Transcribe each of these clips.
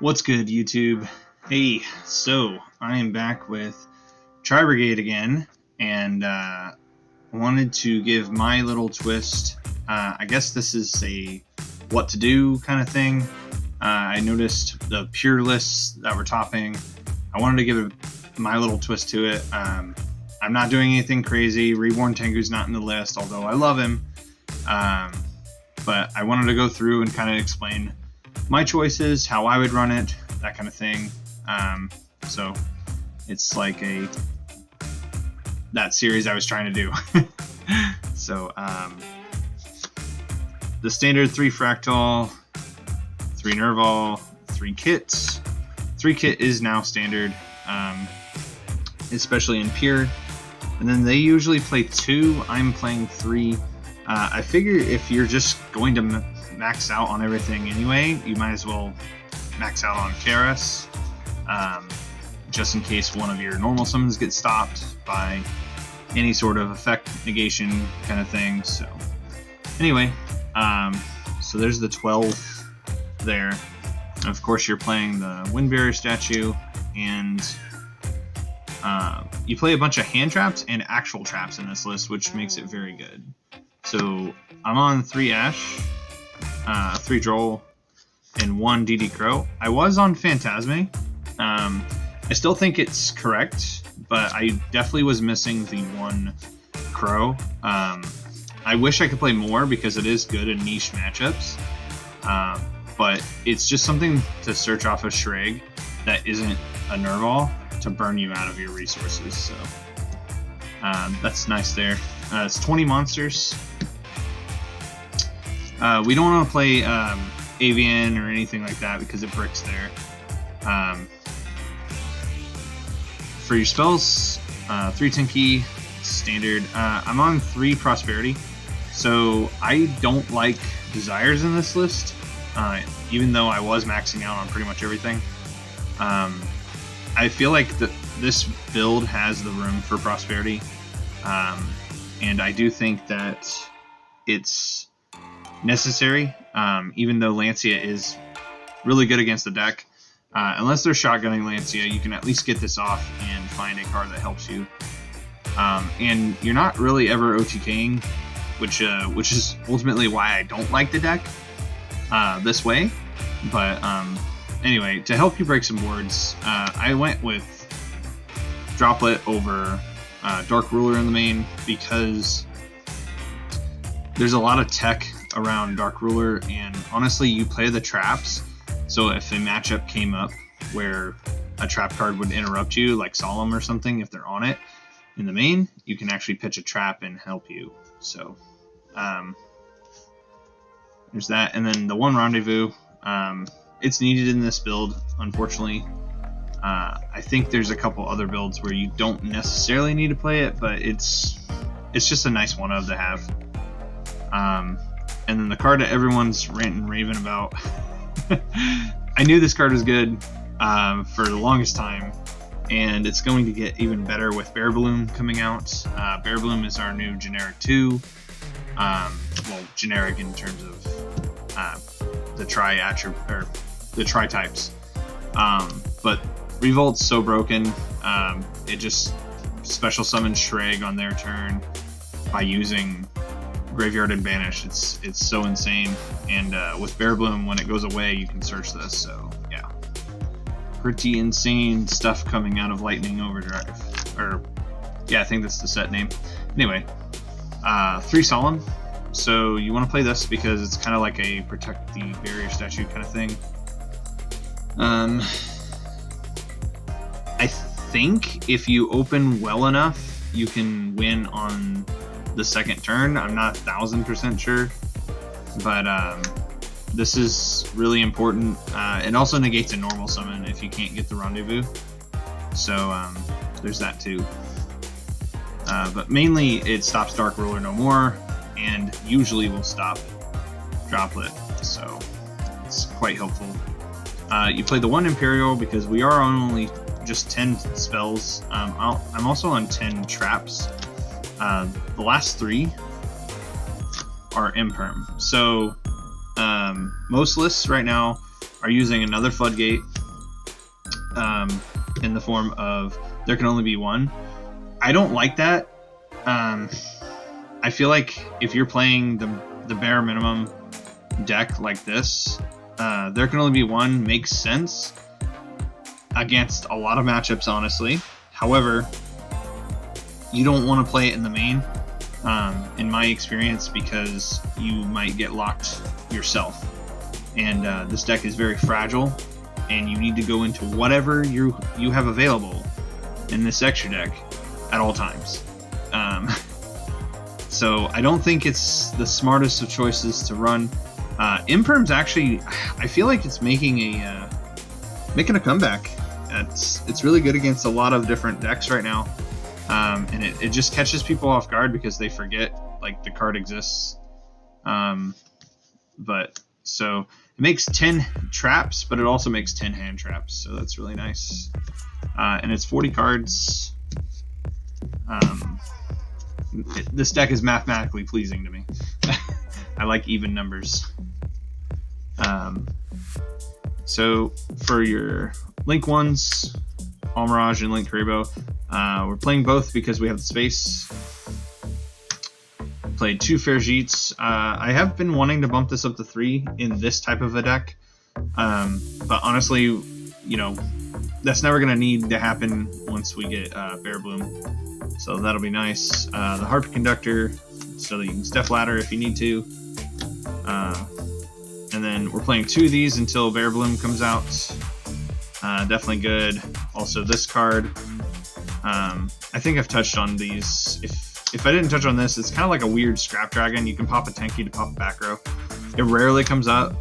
What's good, YouTube? Hey, so I am back with Tri-brigade again, and wanted to give my little twist. I guess this is a what to do kind of thing. I noticed the pure lists that were topping. I wanted to give my little twist to it. I'm not doing anything crazy. Reborn Tengu's not in the list, although I love him. But I wanted to go through and kind of explain my choices, how I would run it, that kind of thing. So it's like that series I was trying to do. So the standard 3 fractal, 3 nerval, 3 kits. 3 kit is now standard, especially in pure. And then they usually play 2. I'm playing 3. I figure if you're just going to max out on everything anyway, you might as well max out on KRS, just in case one of your normal summons gets stopped by any sort of effect negation kind of thing. So anyway, so there's the 12 there. And of course you're playing the Wind Barrier statue, and you play a bunch of hand traps and actual traps in this list, which makes it very good. So I'm on 3 Ash, 3 Droll, and 1 DD Crow. I was on Phantasme. I still think it's correct, but I definitely was missing the 1 Crow. I wish I could play more because it is good in niche matchups, but it's just something to search off a Shreg that isn't a Nerval to burn you out of your resources. So that's nice there. It's 20 monsters. We don't want to play Avian or anything like that because it bricks there. For your spells, 3 Tinky, standard. I'm on 3 Prosperity, so I don't like Desires in this list, even though I was maxing out on pretty much everything. I feel like this build has the room for Prosperity, and I do think that it's necessary, even though Lancia is really good against the deck. Unless they're shotgunning Lancia, you can at least get this off and find a card that helps you. And you're not really ever OTKing, which is ultimately why I don't like the deck this way. But anyway, to help you break some boards, I went with Droplet over Dark Ruler in the main because there's a lot of tech around Dark Ruler, and honestly, you play the traps. So if a matchup came up where a trap card would interrupt you, like Solemn or something, if they're on it in the main, you can actually pitch a trap and help you. So there's that. And then the 1 Rendezvous, it's needed in this build, unfortunately. I think there's a couple other builds where you don't necessarily need to play it, but it's just a nice one of to have. And then the card that everyone's ranting and raving about. I knew this card was good for the longest time, and it's going to get even better with bearbloom coming out. Bearbloom is our new generic 2. Well, generic in terms of the the tri types. But Revolt's so broken. It just special summons Shreg on their turn by using Graveyard and Banish. It's so insane, and with bearbloom, when it goes away, you can search this. So yeah, pretty insane stuff coming out of Lightning Overdrive, or yeah, I think that's the set name. Anyway, 3 Solemn. So you want to play this because it's kind of like a protect the barrier statue kind of thing. I think if you open well enough, you can win on the second turn. I'm not 1000% sure, but this is really important. It also negates a normal summon if you can't get the Rendezvous, so there's that too. But mainly it stops Dark Ruler no more, and usually will stop Droplet, so it's quite helpful. You play the 1 Imperial because we are on only just 10 spells. I'm also on 10 traps. The last 3 are imperm. So most lists right now are using another Floodgate in the form of there can only be one. I don't like that. I feel like if you're playing the bare minimum deck like this, there can only be one makes sense against a lot of matchups, honestly. However, you don't want to play it in the main, in my experience, because you might get locked yourself. And this deck is very fragile, and you need to go into whatever you have available in this extra deck at all times. So I don't think it's the smartest of choices to run. Imperm's actually, I feel like it's making a comeback. It's really good against a lot of different decks right now, and it just catches people off guard because they forget like the card exists. But so it makes 10 traps, but it also makes 10 hand traps, so that's really nice. And it's 40 cards. This deck is mathematically pleasing to me. I like even numbers. So for your Link ones, Almirage and Link Karibo, we're playing both because we have the space. Played 2 Ferjits. I have been wanting to bump this up to 3 in this type of a deck, but honestly, you know, that's never going to need to happen once we get bearbloom. So that'll be nice. The Harp Conductor, so that you can step ladder if you need to. And then we're playing 2 of these until bearbloom comes out. Definitely good. Also this card. I think I've touched on these. If I didn't touch on this, it's kind of like a weird Scrap Dragon. You can pop a Tenki to pop a back row. It rarely comes up.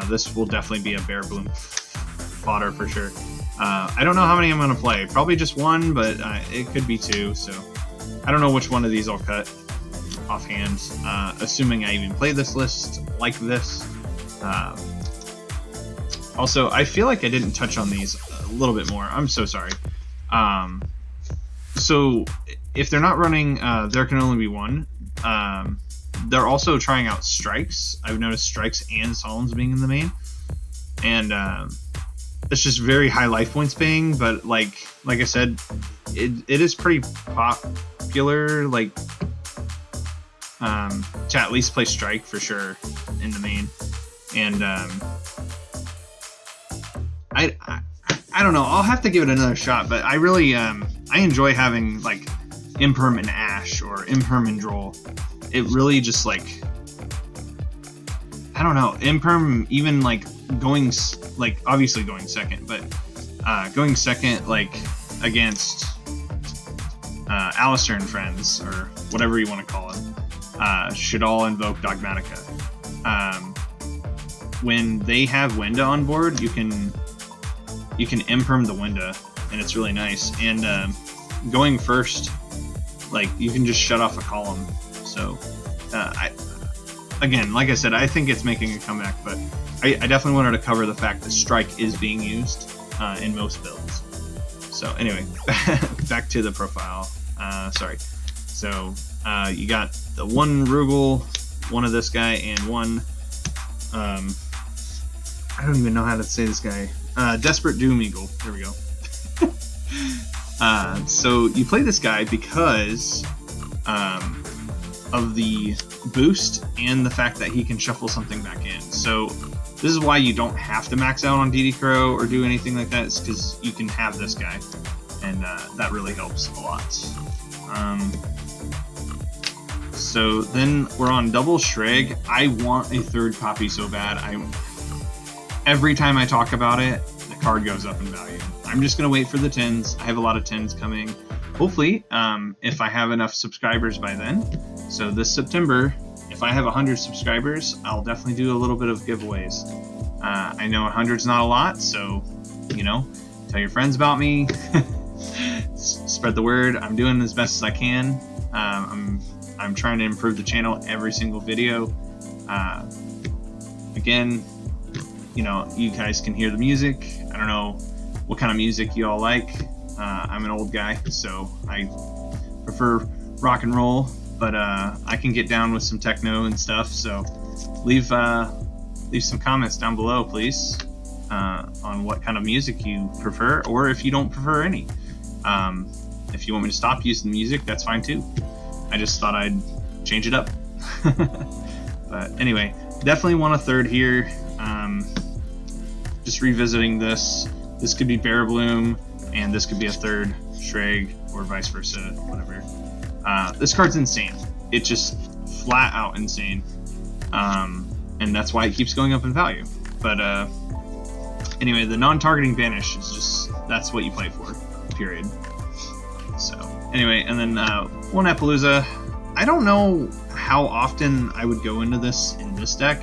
This will definitely be a bearbloom fodder for sure. I don't know how many I'm going to play. Probably just 1, but it could be 2. So I don't know which one of these I'll cut offhand, assuming I even play this list like this. Also, I feel like I didn't touch on these a little bit more. I'm so sorry. So if they're not running there can only be one, they're also trying out strikes. I've noticed strikes and solemns being in the main, and it's just very high life points paying, but like I said, it is pretty popular, like to at least play strike for sure in the main. And I don't know, I'll have to give it another shot, but I really I enjoy having like Imperm and Ash or Imperm and Droll. It really just like, I don't know, Imperm even like going, like obviously going second, but going second like against Alistair and friends, or whatever you want to call it, should all invoke Dogmatica. When they have Winda on board, you can Imperm the Winda, and it's really nice. And going first, like you can just shut off a column. So again, like I said, I think it's making a comeback, but I definitely wanted to cover the fact that strike is being used in most builds. So anyway, back to the profile. Sorry. So you got the 1 Rugal, 1 of this guy, and 1 I don't even know how to say this guy. Desperate Doom Eagle. There we go. So you play this guy because of the boost and the fact that he can shuffle something back in. So this is why you don't have to max out on DD Crow or do anything like that. It's because you can have this guy, and that really helps a lot. So then we're on double Shreg. I want a 3rd copy so bad. Every time I talk about it, the card goes up in value. I'm just gonna wait for the 10s. I have a lot of 10s coming. Hopefully, if I have enough subscribers by then. So this September, if I have 100 subscribers, I'll definitely do a little bit of giveaways. I know 100's not a lot, so you know, tell your friends about me. Spread the word. I'm doing as best as I can. I'm trying to improve the channel every single video. Again, you know, you guys can hear the music. I don't know what kind of music you all like. I'm an old guy, so I prefer rock and roll, but I can get down with some techno and stuff. So leave some comments down below, please. on what kind of music you prefer, or if you don't prefer any. If you want me to stop using the music, that's fine too. I just thought I'd change it up. But anyway, definitely want a third here. Just revisiting this. This could be bearbloom, and this could be a third Shreg, or vice versa, whatever. This card's insane. It's just flat out insane. And that's why it keeps going up in value. But anyway, the non-targeting banish is just, that's what you play for, period. So anyway, and then one Appaloosa. I don't know how often I would go into this in this deck.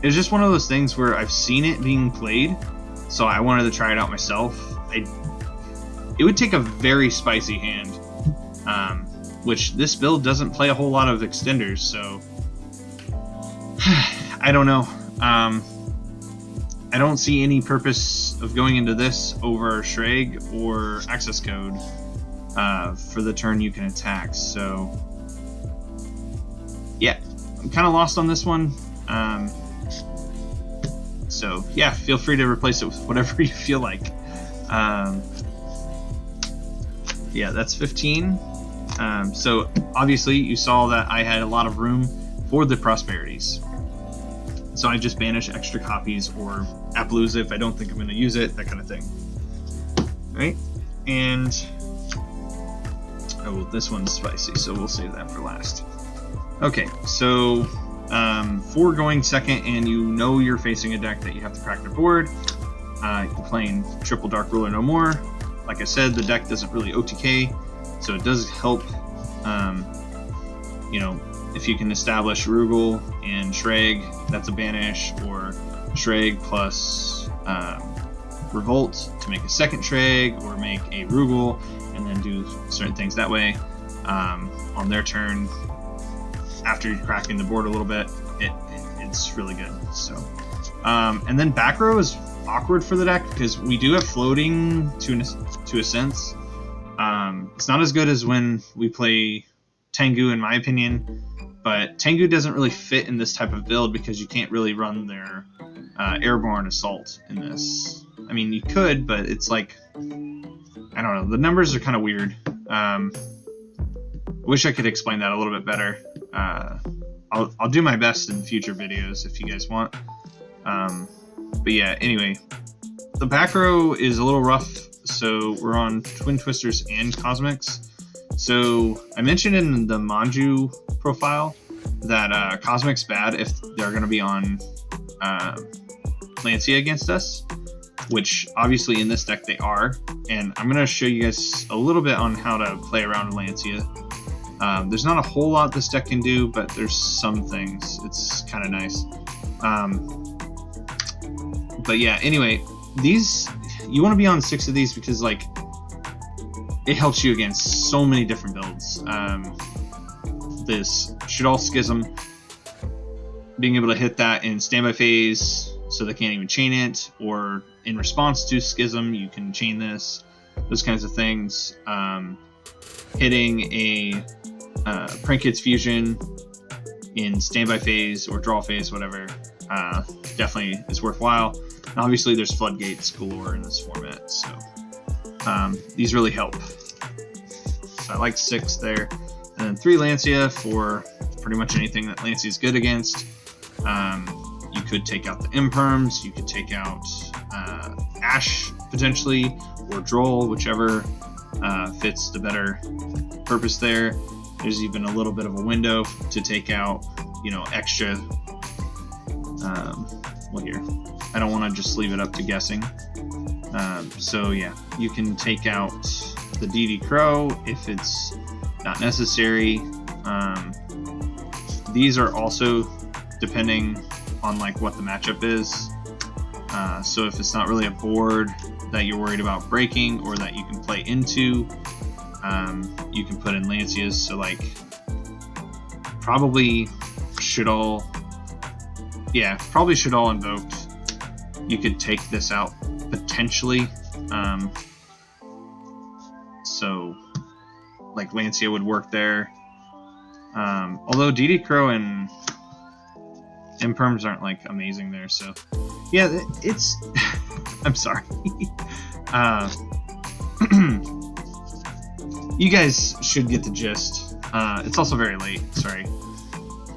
It's just one of those things where I've seen it being played, so I wanted to try it out myself. It would take a very spicy hand, which this build doesn't play a whole lot of extenders, so I don't know. I don't see any purpose of going into this over Shreg or Access Code for the turn you can attack. So yeah, I'm kind of lost on this one. So yeah, feel free to replace it with whatever you feel like. Yeah, that's 15. So obviously you saw that I had a lot of room for the prosperities. So I just banish extra copies or Appaloosa if I don't think I'm going to use it, that kind of thing. Alright, and oh, this one's spicy, so we'll save that for last. Okay, so for going second, and you know you're facing a deck that you have to crack the board, you're playing triple Dark Ruler no more. Like I said, the deck doesn't really OTK, so it does help, you know, if you can establish Rugal and Shreg, that's a banish, or Shreg plus Revolt to make a second Shreg, or make a Rugal and then do certain things that way. On their turn, after you're cracking the board a little bit, it's really good. So, and then back row is awkward for the deck because we do have floating to a sense. It's not as good as when we play Tengu, in my opinion, but Tengu doesn't really fit in this type of build because you can't really run their airborne assault in this. I mean, you could, but it's like, I don't know, the numbers are kind of weird. I wish I could explain that a little bit better. I'll do my best in future videos if you guys want. But yeah, anyway, the back row is a little rough, so we're on Twin Twisters and Cosmics. So I mentioned in the Manju profile that Cosmic's bad if they're going to be on Lancia against us, which obviously in this deck they are, and I'm going to show you guys a little bit on how to play around with Lancia. There's not a whole lot this deck can do, but there's some things. It's kind of nice. But yeah, anyway, these, you want to be on 6 of these because like it helps you against so many different builds. This Shadal Schism, being able to hit that in standby phase so they can't even chain it, or in response to Schism you can chain this, those kinds of things. Hitting a Prankid's Fusion in standby phase or draw phase, whatever, definitely is worthwhile. And obviously there's floodgates galore in this format, so these really help. So I like 6 there, and then 3 Lancia for pretty much anything that Lancia is good against. You could take out the Imperms, you could take out Ash potentially, or Droll, whichever fits the better purpose there. There's even a little bit of a window to take out, you know, extra. Well, here, I don't want to just leave it up to guessing. So yeah, you can take out the DD Crow if it's not necessary. These are also depending on like what the matchup is. So if it's not really a board that you're worried about breaking or that you can play into, you can put in Lancias. So like probably should all invoked. You could take this out potentially. So like Lancia would work there. Although DD Crow and imperms aren't like amazing there, so yeah, it's I'm sorry. You guys should get the gist. It's also very late, sorry.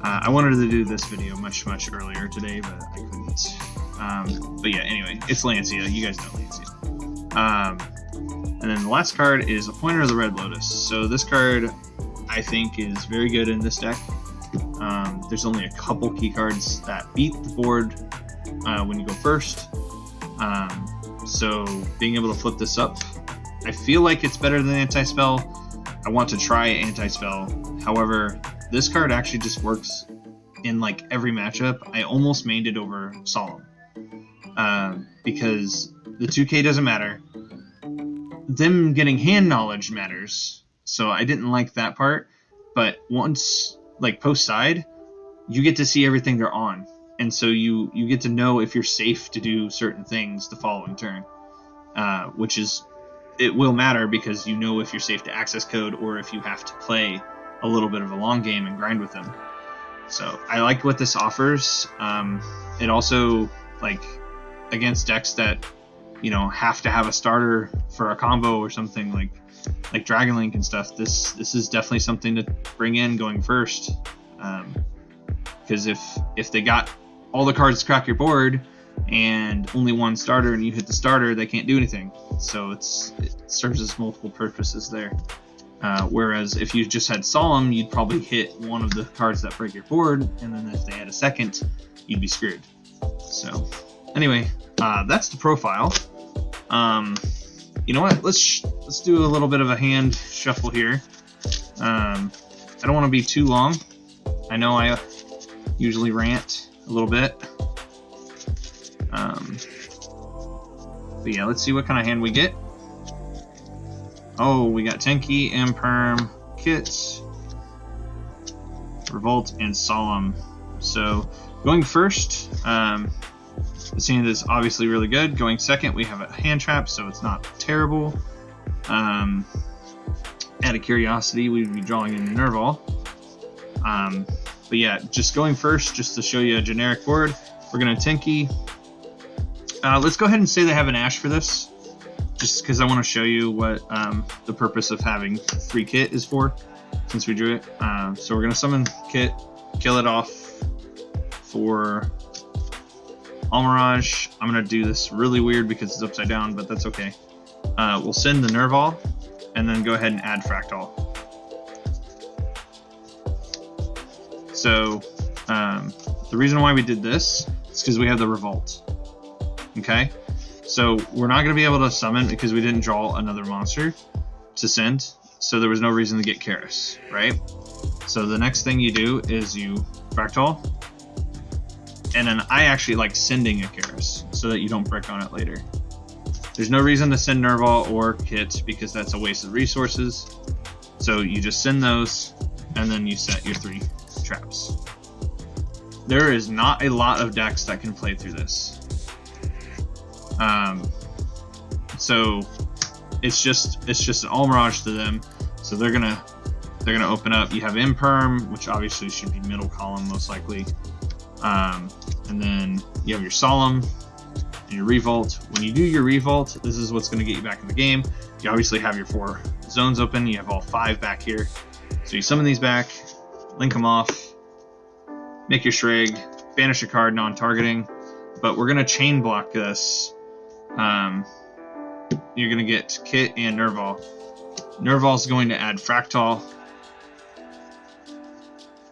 I wanted to do this video much earlier today, but I couldn't. But yeah, anyway, it's Lancia. You guys know Lancia. And then the last card is Appointer of the Red Lotus. So this card, I think, is very good in this deck. There's only a couple key cards that beat the board when you go first. So being able to flip this up, I feel like it's better than Anti-Spell. I want to try Anti-Spell. However, this card actually just works in like every matchup. I almost mained it over Solemn because the 2K doesn't matter. Them getting hand knowledge matters, so I didn't like that part. But once, like, post side, you get to see everything they're on, and so you get to know if you're safe to do certain things the following turn, which is, it will matter because you know if you're safe to access code or if you have to play a little bit of a long game and grind with them. So I like what this offers. It also, like, against decks that, you know, have to have a starter for a combo or something like Dragon Link and stuff, this is definitely something to bring in going first. Because if they got all the cards to crack your board and only one starter and you hit the starter, they can't do anything. So it serves as multiple purposes there. Whereas if you just had Solemn, you'd probably hit one of the cards that break your board, and then if they had a second, you'd be screwed. So anyway, that's the profile. You know what? Let's do a little bit of a hand shuffle here. I don't want to be too long. I know I usually rant a little bit. But yeah, let's see what kind of hand we get. Oh, we got Tenki, Imperm, Kit, Revolt, and Solemn. So going first, this hand is obviously really good. Going second, we have a hand trap, so it's not terrible. Out of curiosity, we'd be drawing in Nerval. But yeah, just going first, just to show you a generic board, we're going to Tenki. Let's go ahead and say they have an Ash for this, just because I want to show you what the purpose of having 3 Kit is for, since we drew it. So we're going to summon Kit, kill it off for Almirage. I'm going to do this really weird because it's upside down, but that's okay. We'll send the Nerval, and then go ahead and add Fractal. So the reason why we did this is because we have the Revolt. Okay? So we're not going to be able to summon because we didn't draw another monster to send, so there was no reason to get Karis, right? So the next thing you do is you Fractal, and then I actually like sending a Karis so that you don't brick on it later. There's no reason to send Nerval or Kit because that's a waste of resources, so you just send those, and then you set your 3 traps. There is not a lot of decks that can play through this. So it's just an Almirage to them. So they're gonna open up. You have Imperm, which obviously should be middle column most likely, and then you have your Solemn and your Revolt. When you do your Revolt, this is what's gonna get you back in the game. You obviously have your 4 zones open. You have all 5 back here. So you summon these back, link them off, make your Shreg, banish a card non-targeting. But we're gonna chain block this. You're going to get Kit and Nerval. Nerval's going to add Fractal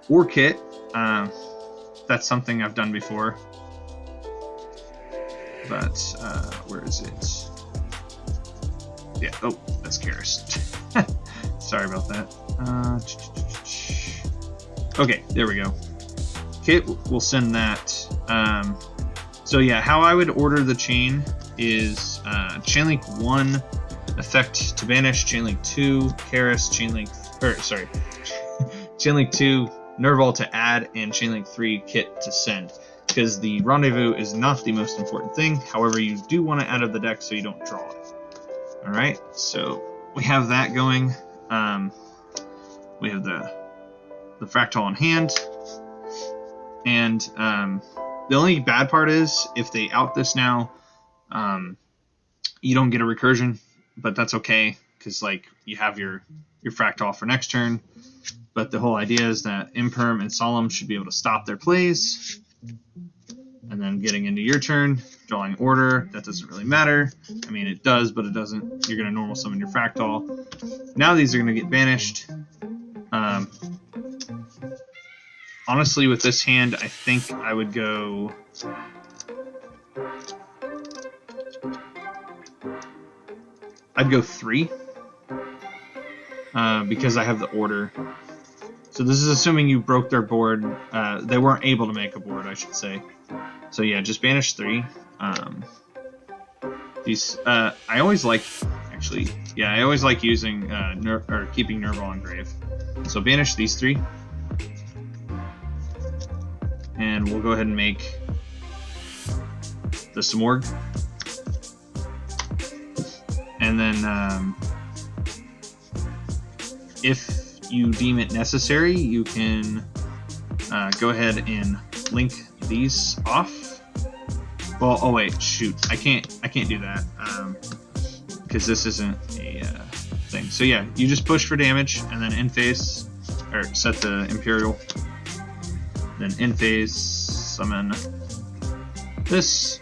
or Kit. That's something I've done before. But, where is it? Yeah, oh, that's Karis. Sorry about that. Okay, there we go. Kit will send that. So yeah, how I would order the chain is Chainlink 1 effect to banish, Chainlink 2 Karis, Chainlink 2 Nerval to add, and Chainlink 3 Kit to send. Because the Rendezvous is not the most important thing. However, you do want to add of the deck so you don't draw it. Alright, so we have that going. We have the Fractal in hand. And the only bad part is if they out this now, you don't get a recursion, but that's okay because like you have your fractal for next turn. But the whole idea is that Imperm and Solemn should be able to stop their plays. And then getting into your turn, drawing order, that doesn't really matter. I mean, it does, but it doesn't. You're going to normal summon your Fractal. Now these are going to get banished. Honestly, with this hand, I think I would go... I'd go 3. Because I have the order. So this is assuming you broke their board. They weren't able to make a board, I should say. So yeah, just banish 3. These I always like, actually, yeah, I always like using keeping Nerval on grave. So banish these 3, and we'll go ahead and make the Smorg, and then if you deem it necessary, you can go ahead and link these off. Well, oh wait, shoot, I can't do that because this isn't a thing. So yeah, you just push for damage and then end phase, or set the Imperial, then end phase summon this,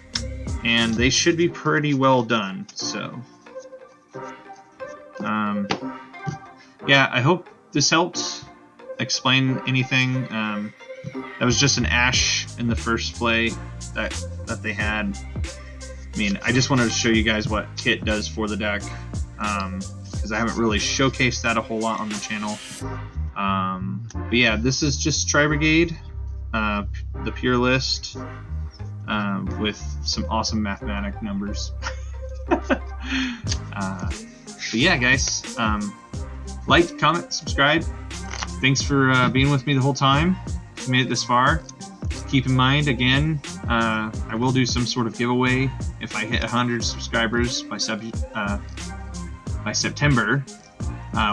and they should be pretty well done. So yeah, I hope this helped explain anything. That was just an Ash in the first play that they had. I mean, I just wanted to show you guys what Kit does for the deck, because I haven't really showcased that a whole lot on the channel. But yeah, this is just Tri-brigade, the pure list, with some awesome mathematic numbers. But yeah, guys, like, comment, subscribe. Thanks for being with me the whole time. If you made it this far. Keep in mind, again, I will do some sort of giveaway if I hit 100 subscribers by September,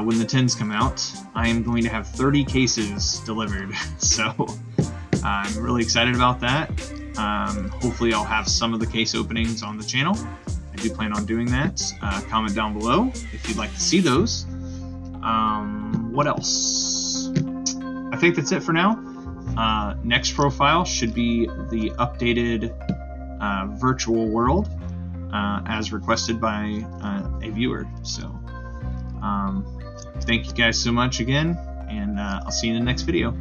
when the tins come out. I am going to have 30 cases delivered, so I'm really excited about that. Hopefully I'll have some of the case openings on the channel. I do plan on doing that. Comment down below if you'd like to see those. What else? I think that's it for now. Next profile should be the updated virtual world, as requested by a viewer. So thank you guys so much again, and I'll see you in the next video.